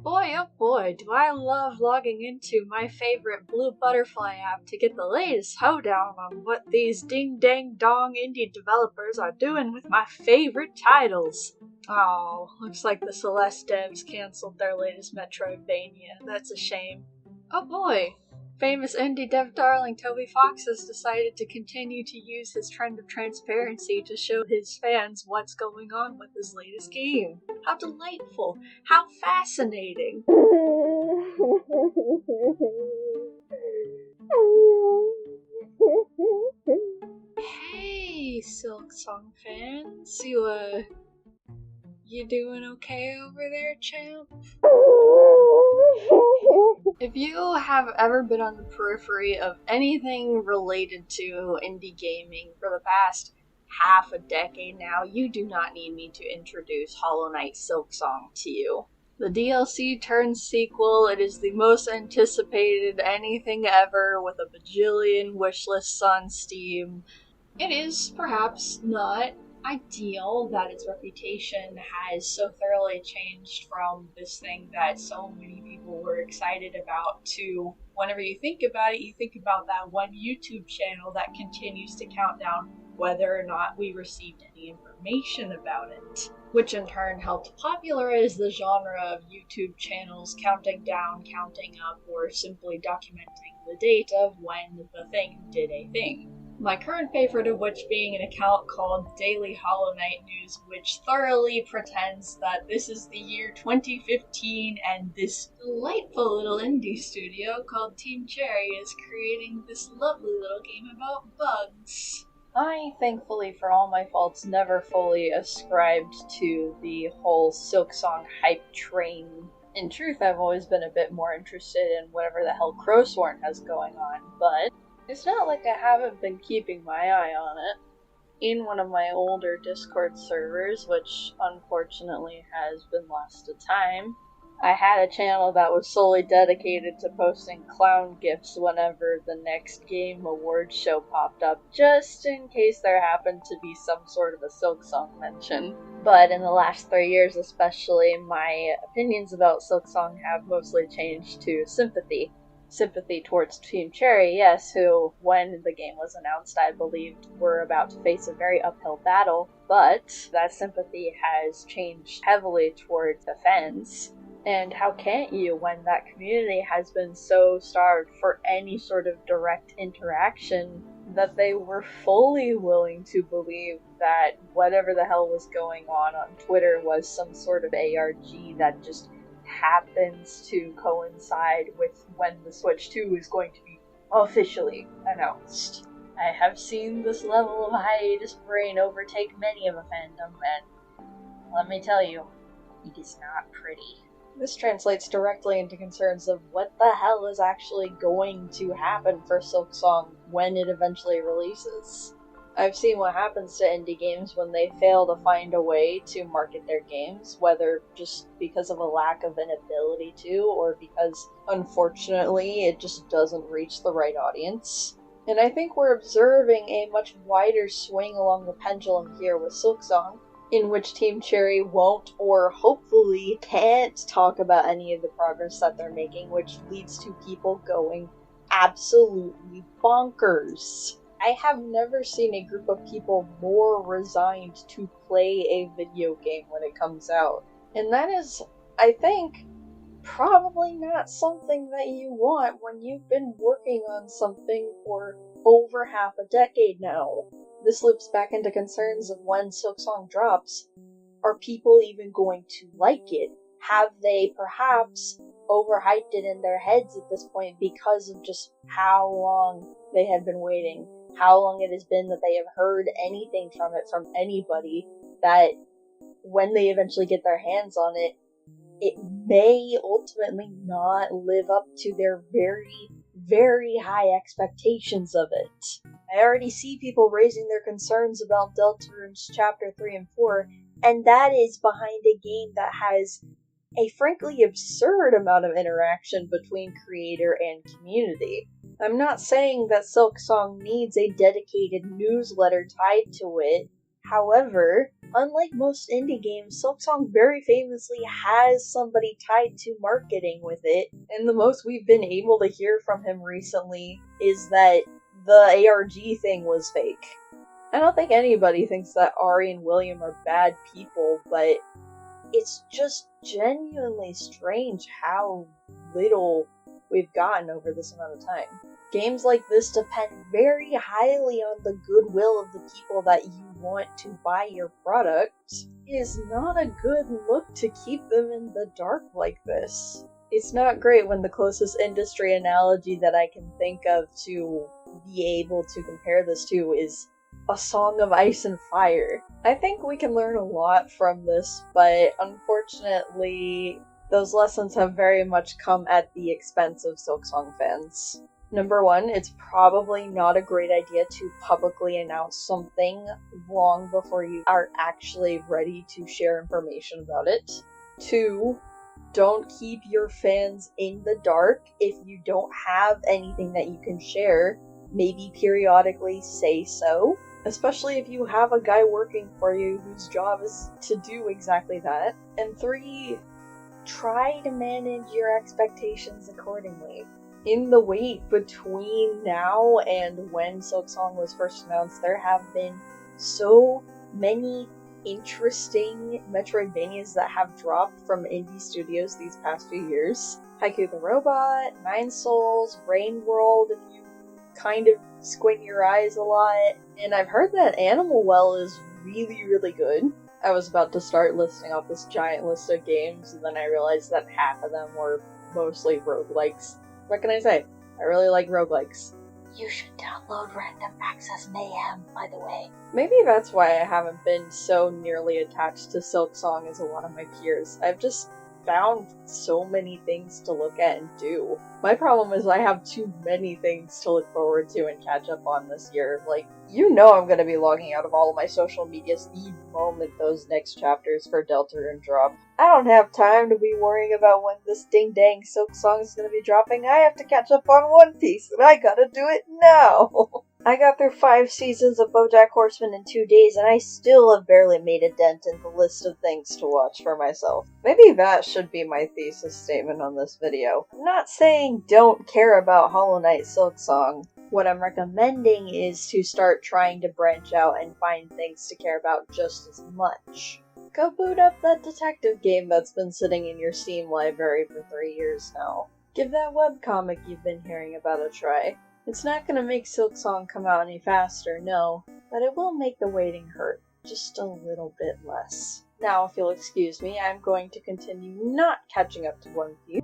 oh boy, do I love logging into my favorite Blue Butterfly app to get the latest hoedown on what these ding-dang-dong indie developers are doing with my favorite titles. Oh, looks like the Celeste devs canceled their latest Metroidvania. That's a shame. Oh boy, famous indie dev darling Toby Fox has decided to continue to use his trend of transparency to show his fans what's going on with his latest game. How delightful! How fascinating! Hey, Silksong fans, you doing okay over there, champ? If you have ever been on the periphery of anything related to indie gaming for the past half a decade now, you do not need me to introduce Hollow Knight Silksong to you. The DLC turns sequel, it is the most anticipated anything ever with a bajillion wishlists on Steam. It is perhaps not ideal that its reputation has so thoroughly changed from this thing that so many people were excited about to whenever you think about it, you think about that one YouTube channel that continues to count down whether or not we received any information about it, which in turn helped popularize the genre of YouTube channels counting down, counting up, or simply documenting the date of when the thing did a thing. My current favorite of which being an account called Daily Hollow Knight News, which thoroughly pretends that this is the year 2015 and this delightful little indie studio called Team Cherry is creating this lovely little game about bugs. I, thankfully for all my faults, never fully ascribed to the whole Silksong hype train. In truth, I've always been a bit more interested in whatever the hell Crowsworn has going on, but it's not like I haven't been keeping my eye on it. In one of my older Discord servers, which unfortunately has been lost to time, I had a channel that was solely dedicated to posting clown gifs whenever the next game awards show popped up, just in case there happened to be some sort of a Silksong mention. But in the last 3 years especially, my opinions about Silksong have mostly changed to sympathy. Sympathy towards Team Cherry, yes, who, when the game was announced, I believed were about to face a very uphill battle, but that sympathy has changed heavily towards the fans. And how can't you when that community has been so starved for any sort of direct interaction that they were fully willing to believe that whatever the hell was going on Twitter was some sort of ARG that just happens to coincide with when the Switch 2 is going to be officially announced. I have seen this level of hiatus brain overtake many of a fandom, and let me tell you, it is not pretty. This translates directly into concerns of what the hell is actually going to happen for Silksong when it eventually releases. I've seen what happens to indie games when they fail to find a way to market their games, whether just because of a lack of an ability to, or because, unfortunately, it just doesn't reach the right audience. And I think we're observing a much wider swing along the pendulum here with Silksong, in which Team Cherry won't, or hopefully can't, talk about any of the progress that they're making, which leads to people going absolutely bonkers. I have never seen a group of people more resigned to play a video game when it comes out. And that is, I think, probably not something that you want when you've been working on something for over half a decade now. This loops back into concerns of when Silksong drops. Are people even going to like it? Have they perhaps overhyped it in their heads at this point because of just how long they have been waiting? How long it has been that they have heard anything from it from anybody, that when they eventually get their hands on it, it may ultimately not live up to their very, very high expectations of it. I already see people raising their concerns about Deltarune's Chapter 3 and 4, and that is behind a game that has a frankly absurd amount of interaction between creator and community. I'm not saying that Silksong needs a dedicated newsletter tied to it. However, unlike most indie games, Silksong very famously has somebody tied to marketing with it, and the most we've been able to hear from him recently is that the ARG thing was fake. I don't think anybody thinks that Ari and William are bad people, but it's just genuinely strange how little we've gotten over this amount of time. Games like this depend very highly on the goodwill of the people that you want to buy your product. It is not a good look to keep them in the dark like this. It's not great when the closest industry analogy that I can think of to be able to compare this to is A Song of Ice and Fire. I think we can learn a lot from this, but unfortunately, those lessons have very much come at the expense of Silksong fans. Number one, it's probably not a great idea to publicly announce something long before you are actually ready to share information about it. Two, don't keep your fans in the dark if you don't have anything that you can share. Maybe periodically say so, especially if you have a guy working for you whose job is to do exactly that. And three, try to manage your expectations accordingly. In the wait between now and when Silksong was first announced, there have been so many interesting Metroidvanias that have dropped from indie studios these past few years. Haiku the Robot, Nine Souls, Rain World, if you kind of squint your eyes a lot. And I've heard that Animal Well is really, really good. I was about to start listing off this giant list of games, and then I realized that half of them were mostly roguelikes. What can I say? I really like roguelikes. You should download Random Access Mayhem, by the way. Maybe that's why I haven't been so nearly attached to Silksong as a lot of my peers. I've just found so many things to look at and do. My problem is I have too many things to look forward to and catch up on this year. Like, you know I'm gonna be logging out of all of my social medias the moment those next chapters for Deltarune drop. I don't have time to be worrying about when this ding-dang Silksong is gonna be dropping. I have to catch up on One Piece, and I gotta do it now! I got through 5 seasons of BoJack Horseman in 2 days, and I still have barely made a dent in the list of things to watch for myself. Maybe that should be my thesis statement on this video. I'm not saying don't care about Hollow Knight Silksong. What I'm recommending is to start trying to branch out and find things to care about just as much. Go boot up that detective game that's been sitting in your Steam library for 3 years now. Give that webcomic you've been hearing about a try. It's not gonna make Silksong come out any faster, no, but it will make the waiting hurt just a little bit less. Now, if you'll excuse me, I'm going to continue not catching up to One Piece.